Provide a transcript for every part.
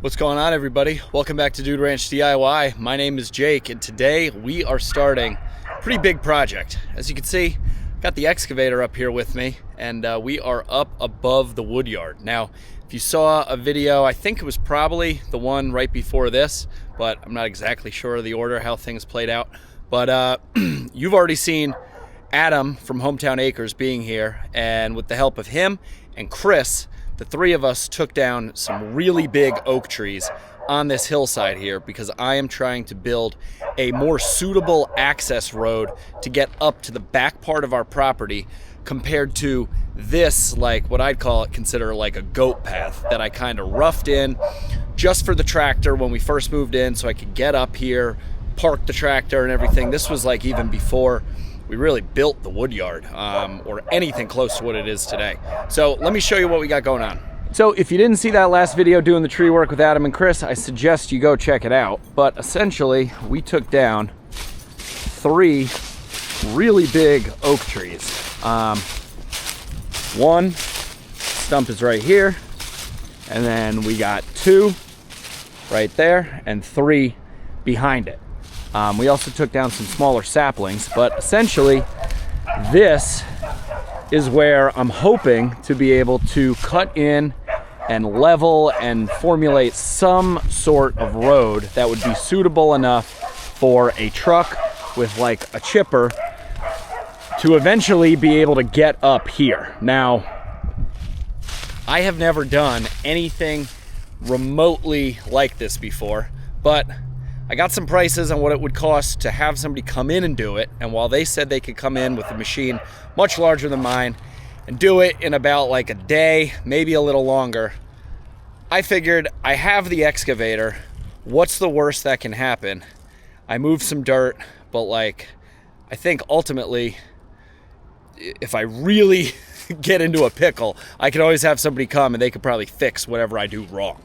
What's going on, everybody? Welcome back to Dude Ranch DIY. My name is Jake, and today we are starting a pretty big project. As you can see, got the excavator up here with me, and we are up above the wood yard. Now, if you saw a video, I think it was probably the one right before this, but I'm not exactly sure of the order, how things played out. But you've already seen Adam from Hometown Acres being here, and with the help of him and Chris, the three of us took down some really big oak trees on this hillside here because I am trying to build a more suitable access road to get up to the back part of our property compared to this, like what I'd consider like a goat path that I kind of roughed in just for the tractor when we first moved in so I could get up here, park the tractor and everything. This was like even before we really built the wood yard or anything close to what it is today. So let me show you what we got going on. So if you didn't see that last video doing the tree work with Adam and Chris, I suggest you go check it out. But essentially, we took down 3 really big oak trees. One stump is right here, and then we got 2 right there and 3 behind it. We also took down some smaller saplings, but essentially this is where I'm hoping to be able to cut in and level and formulate some sort of road that would be suitable enough for a truck with like a chipper to eventually be able to get up here. Now, I have never done anything remotely like this before, but I got some prices on what it would cost to have somebody come in and do it, and while they said they could come in with a machine much larger than mine and do it in about like a day, maybe a little longer, I figured I have the excavator. What's the worst that can happen? I moved some dirt, but like, I think ultimately, if I really get into a pickle, I could always have somebody come and they could probably fix whatever I do wrong.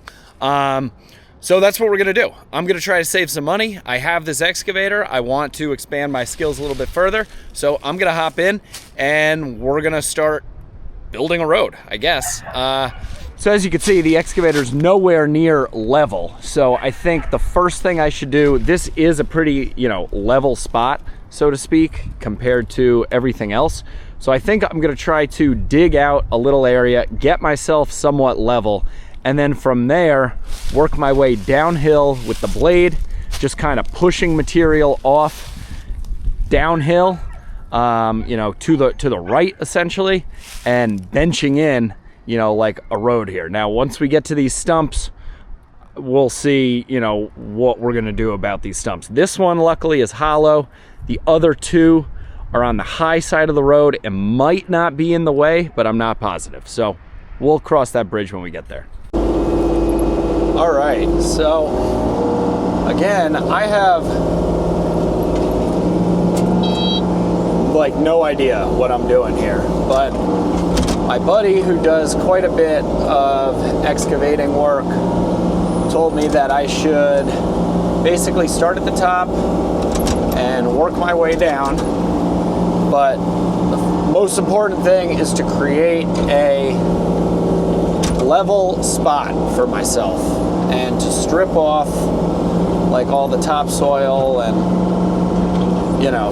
So that's what we're gonna do. I'm gonna try to save some money. I have this excavator. I want to expand my skills a little bit further. So I'm gonna hop in and we're gonna start building a road, I guess. So as you can see, the excavator's nowhere near level. So I think the first thing I should do, this is a pretty, level spot, so to speak, compared to everything else. So I think I'm gonna try to dig out a little area, get myself somewhat level, and then from there, work my way downhill with the blade, just kind of pushing material off downhill, to the right essentially, and benching in, like a road here. Now, once we get to these stumps, we'll see, what we're gonna do about these stumps. This one, luckily, is hollow. The other 2 are on the high side of the road and might not be in the way, but I'm not positive. So we'll cross that bridge when we get there. All right, so again, I have like no idea what I'm doing here, but my buddy who does quite a bit of excavating work told me that I should basically start at the top and work my way down, but the most important thing is to create a level spot for myself and to strip off like all the topsoil and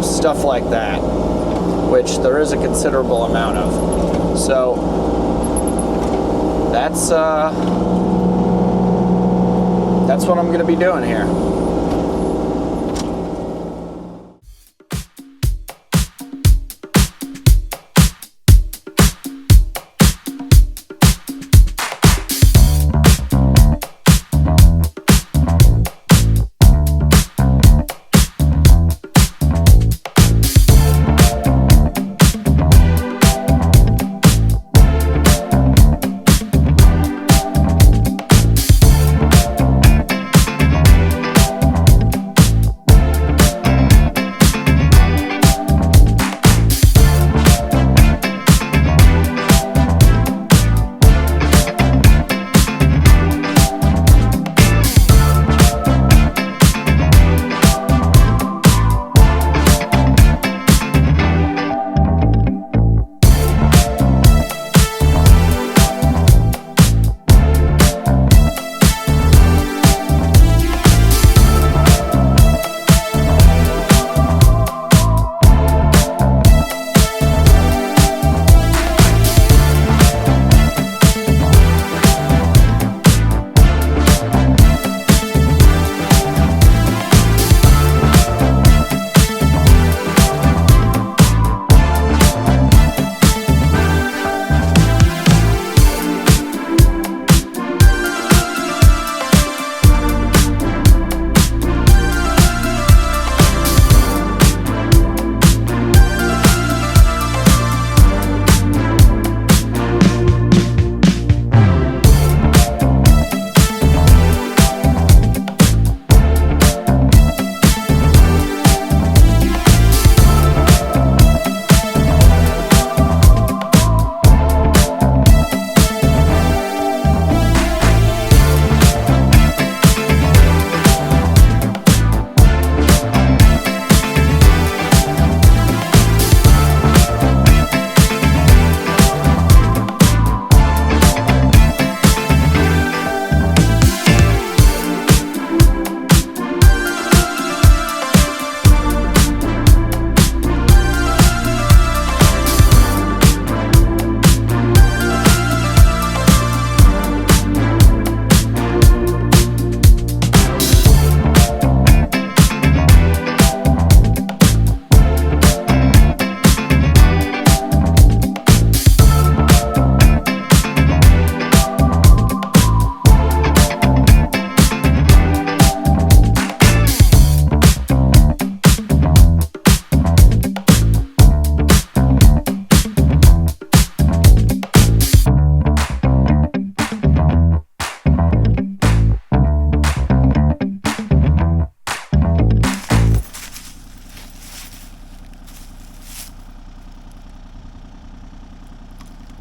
stuff like that, which there is a considerable amount of. So that's what I'm gonna be doing here.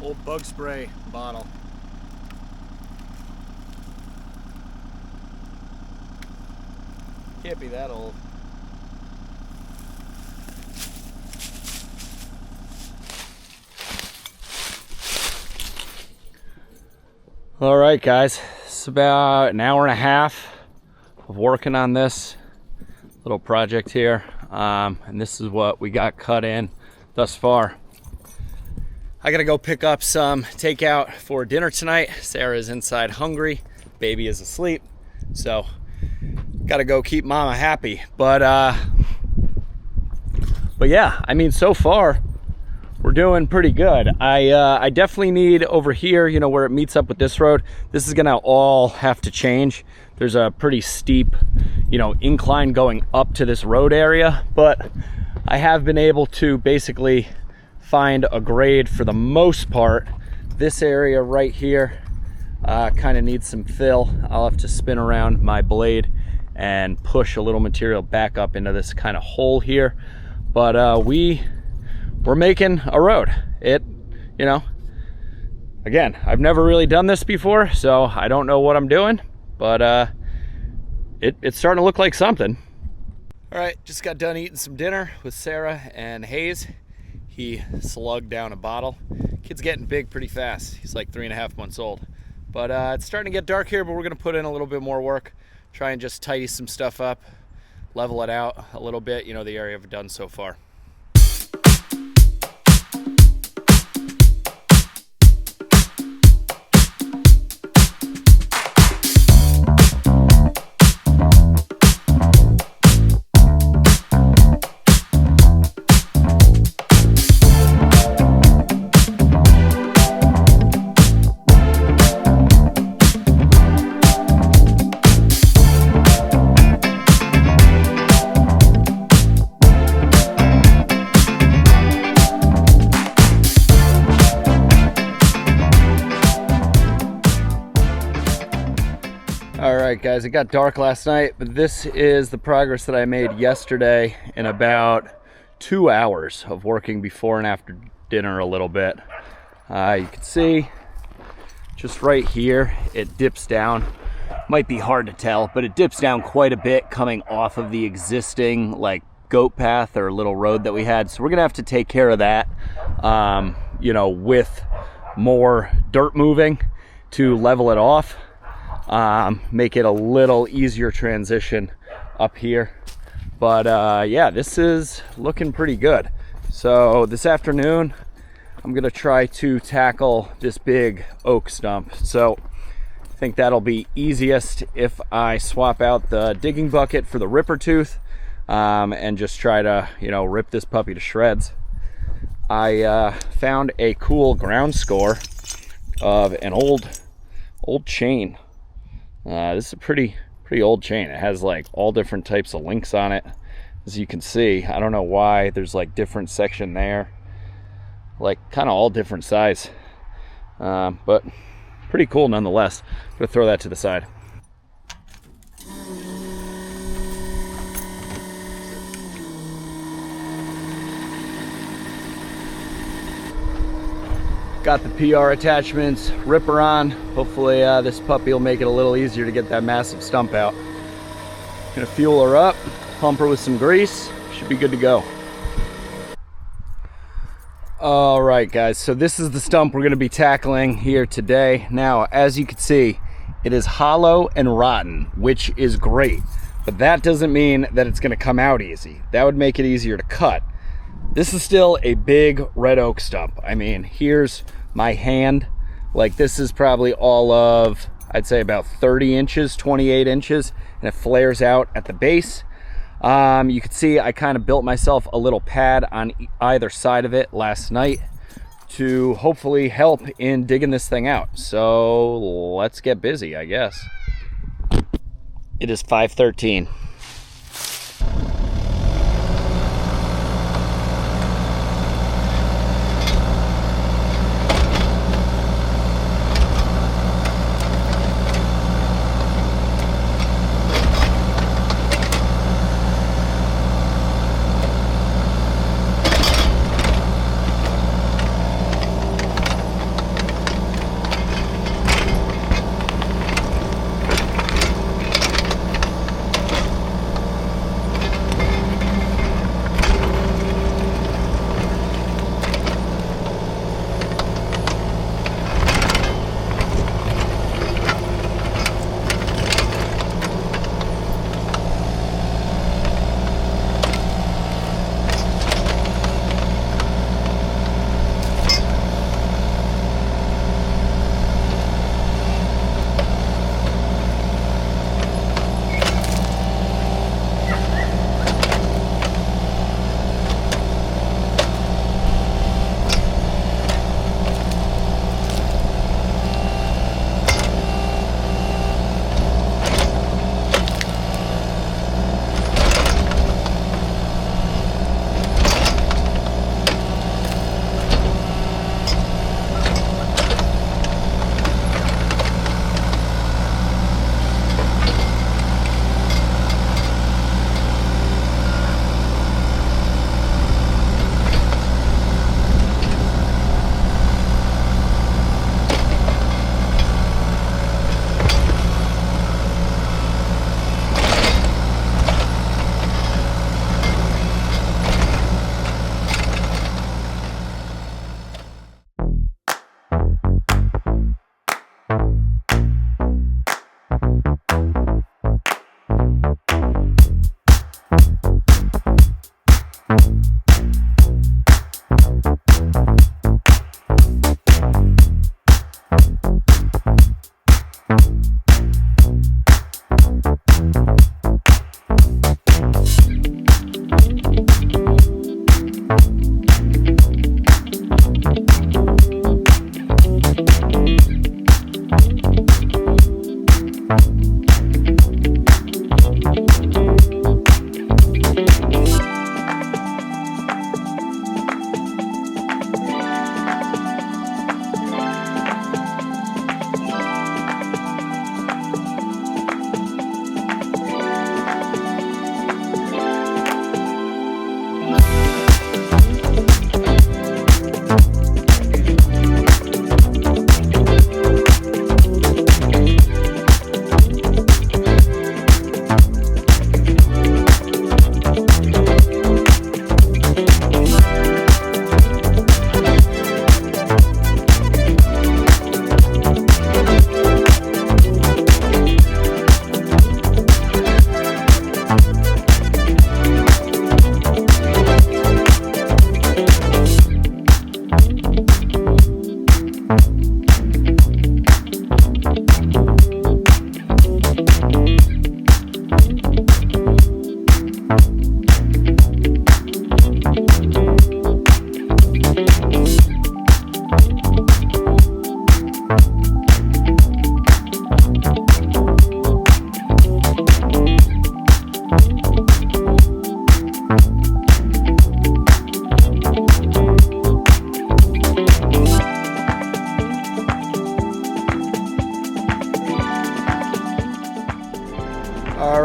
Old bug spray bottle. Can't be that old. All right, guys, it's about an hour and a half of working on this little project here, and this is what we got cut in thus far. I gotta go pick up some takeout for dinner tonight. Sarah's inside hungry, baby is asleep, so gotta go keep mama happy. But yeah, I mean, so far we're doing pretty good. I definitely need over here, you know, where it meets up with this road, this is gonna all have to change. There's a pretty steep, you know, incline going up to this road area, but I have been able to basically find a grade for the most part. This area right here kind of needs some fill. I'll have to spin around my blade and push a little material back up into this kind of hole here. But we're making a road. It, you know, again, I've never really done this before, so I don't know what I'm doing, but it's starting to look like something. All right, just got done eating some dinner with Sarah and Hayes. He slugged down a bottle. Kid's getting big pretty fast. He's like 3.5 months old. But it's starting to get dark here, but we're gonna put in a little bit more work, try and just tidy some stuff up, level it out a little bit, you know, the area I've done so far. Alright guys, it got dark last night, but this is the progress that I made yesterday in about 2 hours of working before and after dinner a little bit. You can see just right here, it dips down. Might be hard to tell, but it dips down quite a bit coming off of the existing like goat path or little road that we had. So we're gonna have to take care of that, you know, with more dirt moving to level it off. Make it a little easier transition up here. But yeah, this is looking pretty good. So this afternoon I'm gonna try to tackle this big oak stump. So I think that'll be easiest if I swap out the digging bucket for the ripper tooth, and just try to, you know, rip this puppy to shreds. I found a cool ground score of an old chain. This is a pretty old chain. It has like all different types of links on it, as you can see. I don't know why there's like different section there, like kind of all different size, but pretty cool nonetheless. I'm gonna throw that to the side. Got the PR attachments, ripper on. Hopefully this puppy will make it a little easier to get that massive stump out. Gonna fuel her up, pump her with some grease, should be good to go. All right guys, so this is the stump we're gonna be tackling here today. Now, as you can see, it is hollow and rotten, which is great, but that doesn't mean that it's gonna come out easy. That would make it easier to cut. This is still a big red oak stump. I mean, here's my hand. Like, this is probably all of, I'd say about 30 inches, 28 inches, and it flares out at the base. You can see I kind of built myself a little pad on either side of it last night to hopefully help in digging this thing out. So let's get busy, I guess. It is 5:13.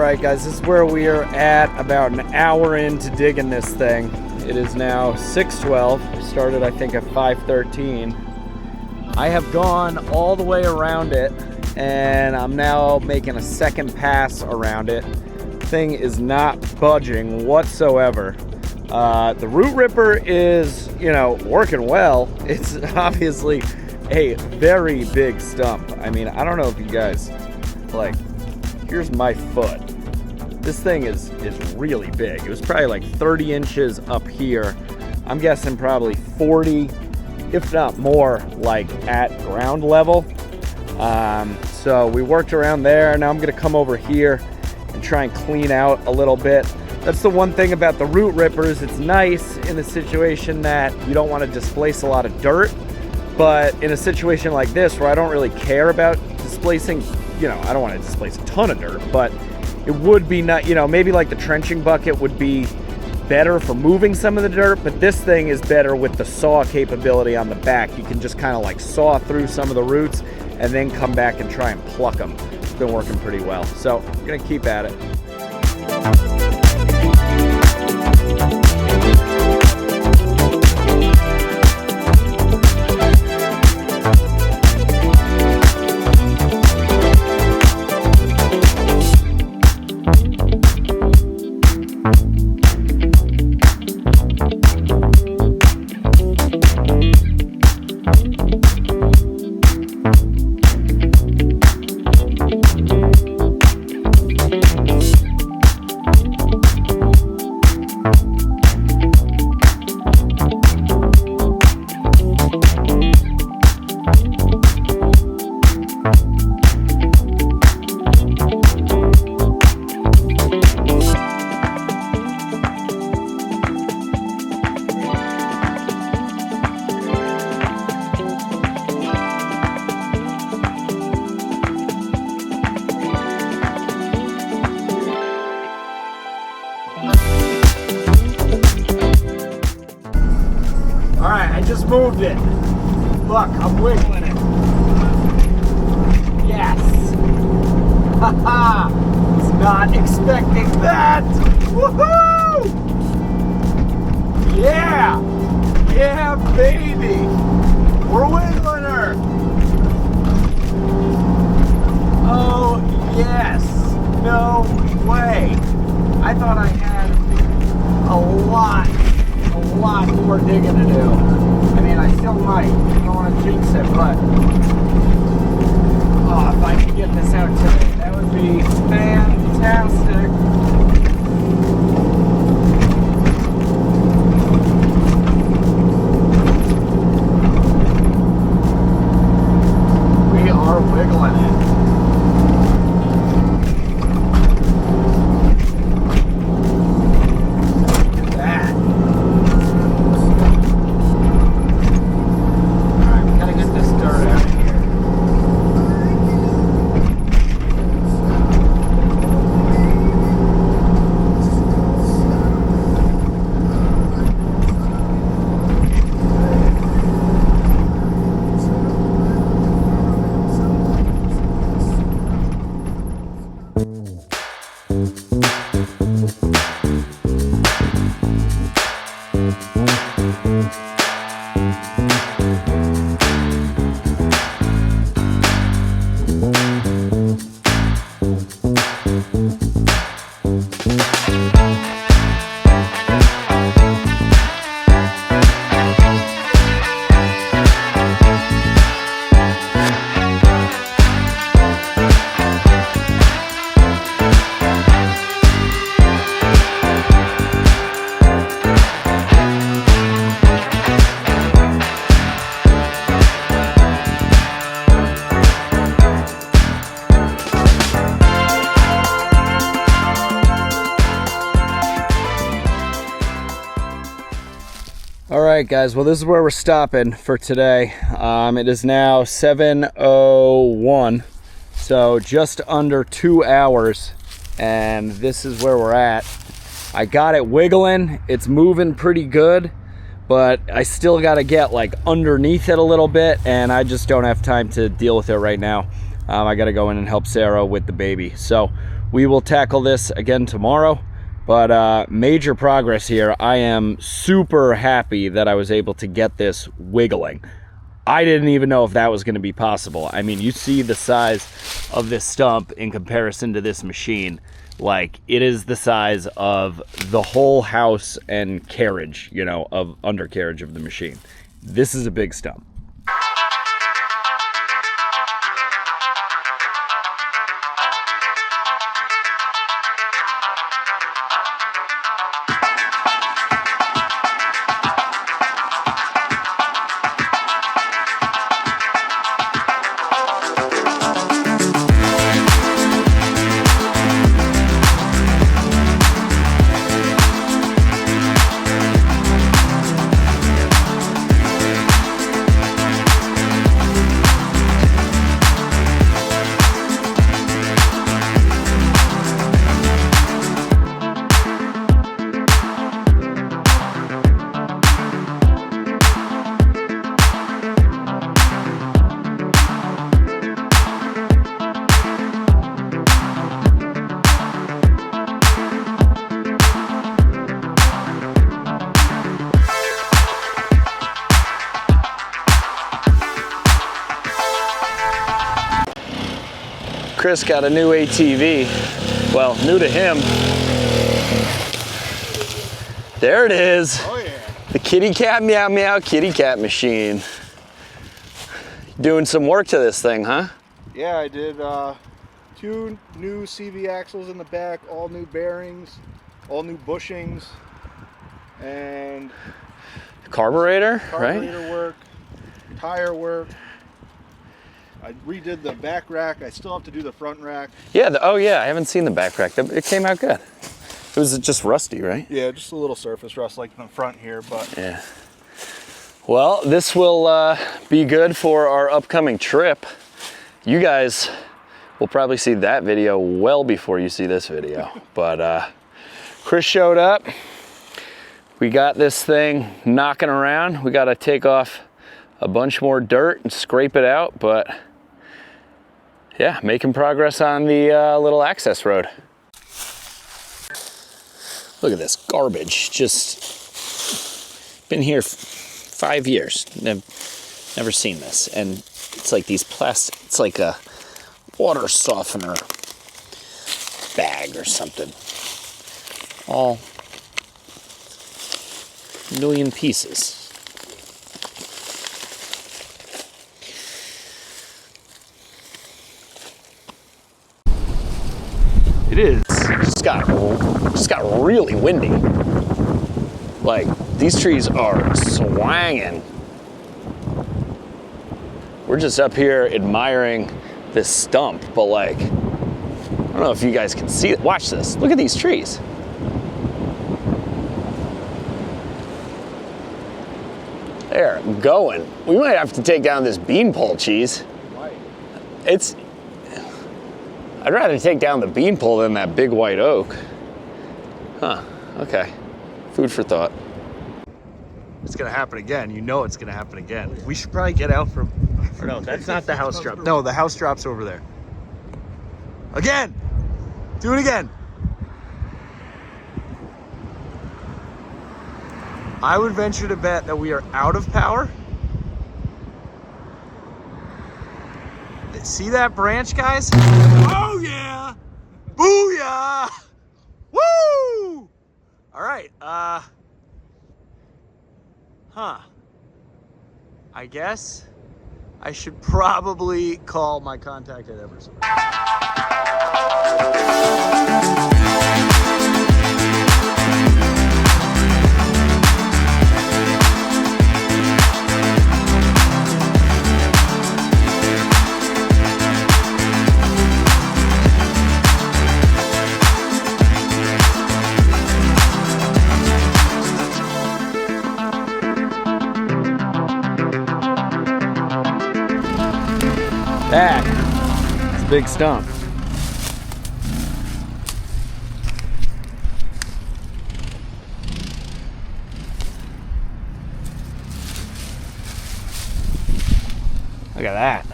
Alright guys, this is where we are at about an hour into digging this thing. It is now 6:12. We started I think at 5:13. I have gone all the way around it and I'm now making a second pass around it. Thing is not budging whatsoever. The root ripper is, you know, working well. It's obviously a very big stump. I mean, I don't know if you guys, like, here's my foot. This thing is really big. It was probably like 30 inches up here. I'm guessing probably 40, if not more, like at ground level. So we worked around there. Now I'm gonna come over here and try and clean out a little bit. That's the one thing about the root rippers. It's nice in a situation that you don't want to displace a lot of dirt, but in a situation like this where I don't really care about displacing, you know, I don't want to displace a ton of dirt, but it would be not, you know, maybe like the trenching bucket would be better for moving some of the dirt, but this thing is better with the saw capability on the back. You can just kind of like saw through some of the roots and then come back and try and pluck them. It's been working pretty well. So I'm gonna keep at it. Just moved it. Look, I'm wiggling it. Yes. Haha. Was not expecting that. Woohoo! Yeah. Yeah, baby. We're wiggling her. Oh, yes. No way. I thought I had a lot more digging to do. I mean, I still might. I don't want to jinx it, but oh, if I could get this out today, that would be fantastic. We are wiggling it. Alright guys, well this is where we're stopping for today. It is now 7:01, so just under 2 hours, and this is where we're at. I got it wiggling, it's moving pretty good, but I still got to get like underneath it a little bit, and I just don't have time to deal with it right now. I got to go in and help Sarah with the baby. So We will tackle this again tomorrow, but major progress here. I am super happy that I was able to get this wiggling. I didn't even know if that was going to be possible. I mean, you see the size of this stump in comparison to this machine. Like, it is the size of the whole house and carriage, you know, of undercarriage of the machine. This is a big stump. Chris got a new ATV. Well, new to him. There it is. Oh yeah. The kitty cat meow meow kitty cat machine. Doing some work to this thing, huh? Yeah, I did 2 new CV axles in the back, all new bearings, all new bushings, and Carburetor, right? carburetor work, tire work. I redid the back rack. I still have to do the front rack. Yeah, oh yeah, I haven't seen the back rack. It came out good. It was just rusty, right? Yeah, just a little surface rust like in the front here, but... Yeah. Well, this will be good for our upcoming trip. You guys will probably see that video well before you see this video. But Chris showed up. We got this thing knocking around. We got to take off a bunch more dirt and scrape it out, but yeah, making progress on the little access road. Look at this garbage. Just been here 5 years. Never seen this. And it's like these plastic, it's like a water softener bag or something. All a million pieces. It is just got really windy. Like, these trees are swanging. We're just up here admiring this stump, but like, I don't know if you guys can see it. Watch this. Look at these trees. They're going. We might have to take down this beanpole, Cheese. I'd rather take down the beanpole than that big white oak. Huh, okay. Food for thought. It's gonna happen again. You know it's gonna happen again. We should probably get out from, or no, that's not the house drop. No, the house drop's over there. Again! Do it again. I would venture to bet that we are out of power. See that branch, guys? Oh yeah! Booyah! Woo! All right, I guess I should probably call my contact at Emerson. That is a big stump. Look at that.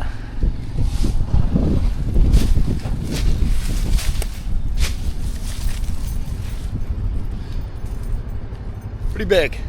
pretty big.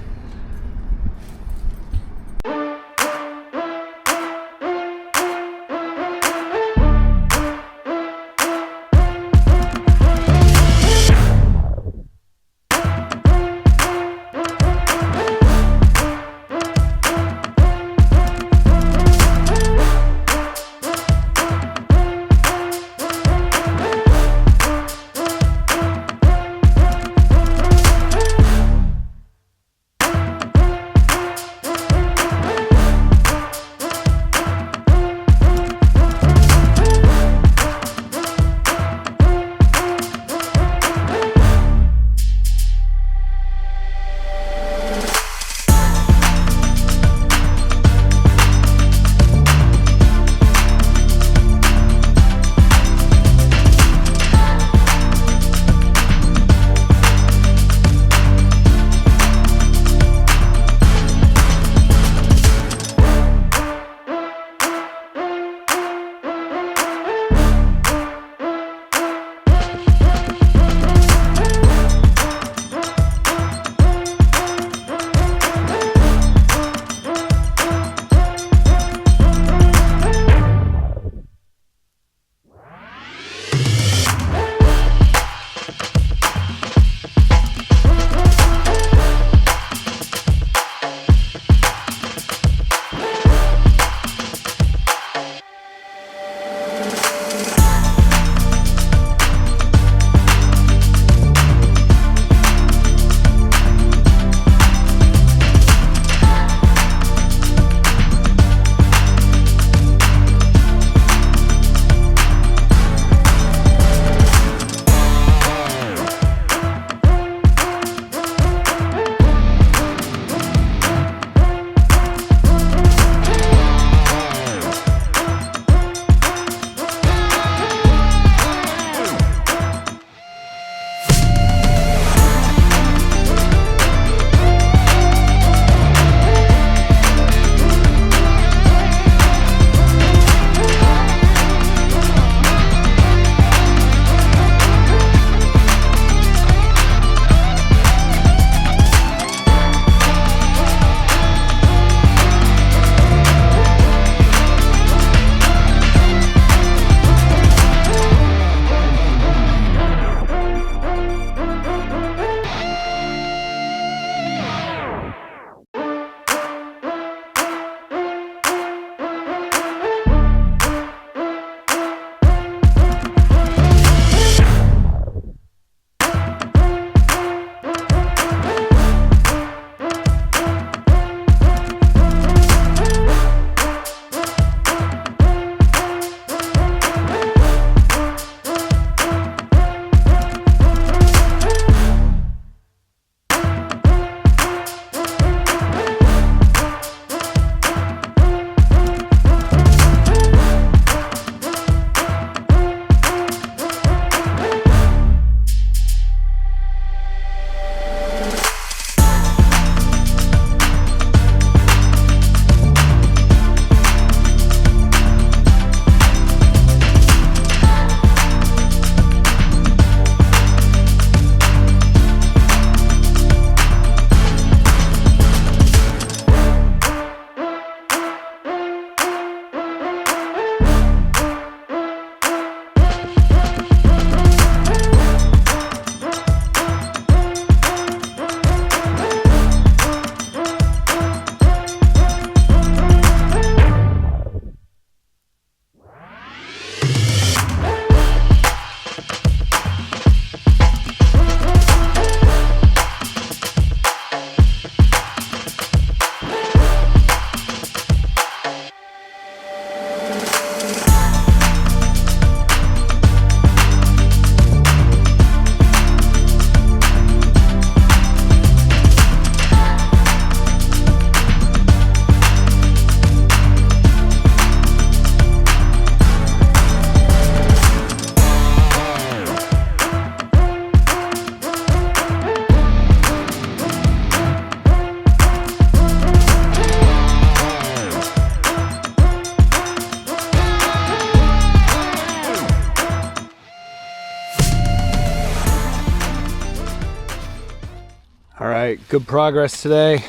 Good progress today.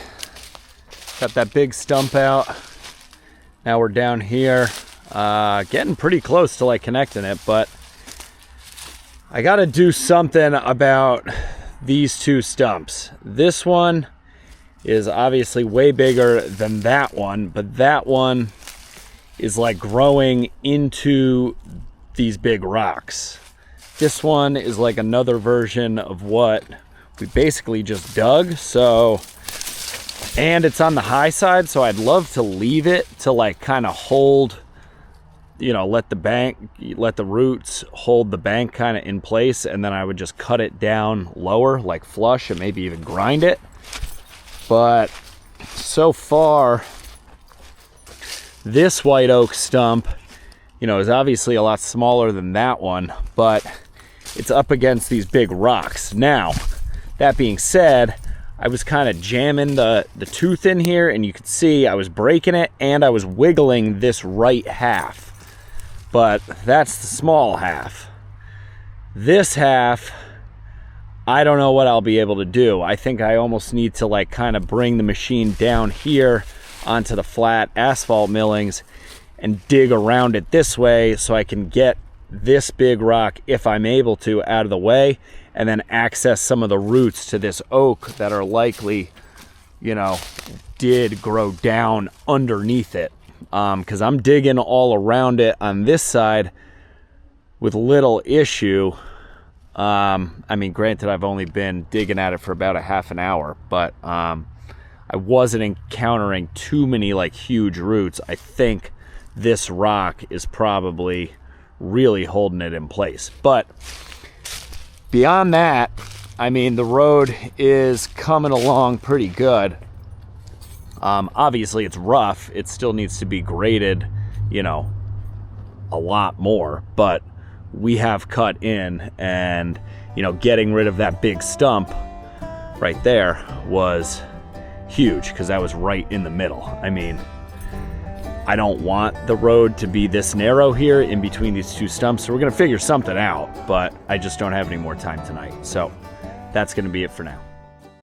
Got that big stump out. Now we're down here, getting pretty close to like connecting it, but I gotta do something about these two stumps. This one is obviously way bigger than that one, but that one is like growing into these big rocks. This one is like another version of what we basically just dug, so, and it's on the high side, so I'd love to leave it to like kind of hold, you know, let the roots hold the bank kind of in place, and then I would just cut it down lower, like flush, and maybe even grind it. But so far, this white oak stump, you know, is obviously a lot smaller than that one, but it's up against these big rocks. Now, that being said, I was kind of jamming the tooth in here, and you could see I was breaking it and I was wiggling this right half. But that's the small half. This half, I don't know what I'll be able to do. I think I almost need to like kind of bring the machine down here onto the flat asphalt millings and dig around it this way so I can get this big rock, if I'm able to, out of the way, and then access some of the roots to this oak that are likely, you know, did grow down underneath it. Because I'm digging all around it on this side with little issue. I mean, granted, I've only been digging at it for about a half an hour, but I wasn't encountering too many like huge roots. I think this rock is probably really holding it in place. But beyond that, I mean, the road is coming along pretty good. Obviously it's rough. It still needs to be graded, you know, a lot more, but we have cut in, and, you know, getting rid of that big stump right there was huge because that was right in the middle. I mean, I don't want the road to be this narrow here in between these two stumps, so we're going to figure something out, but I just don't have any more time tonight. So that's going to be it for now.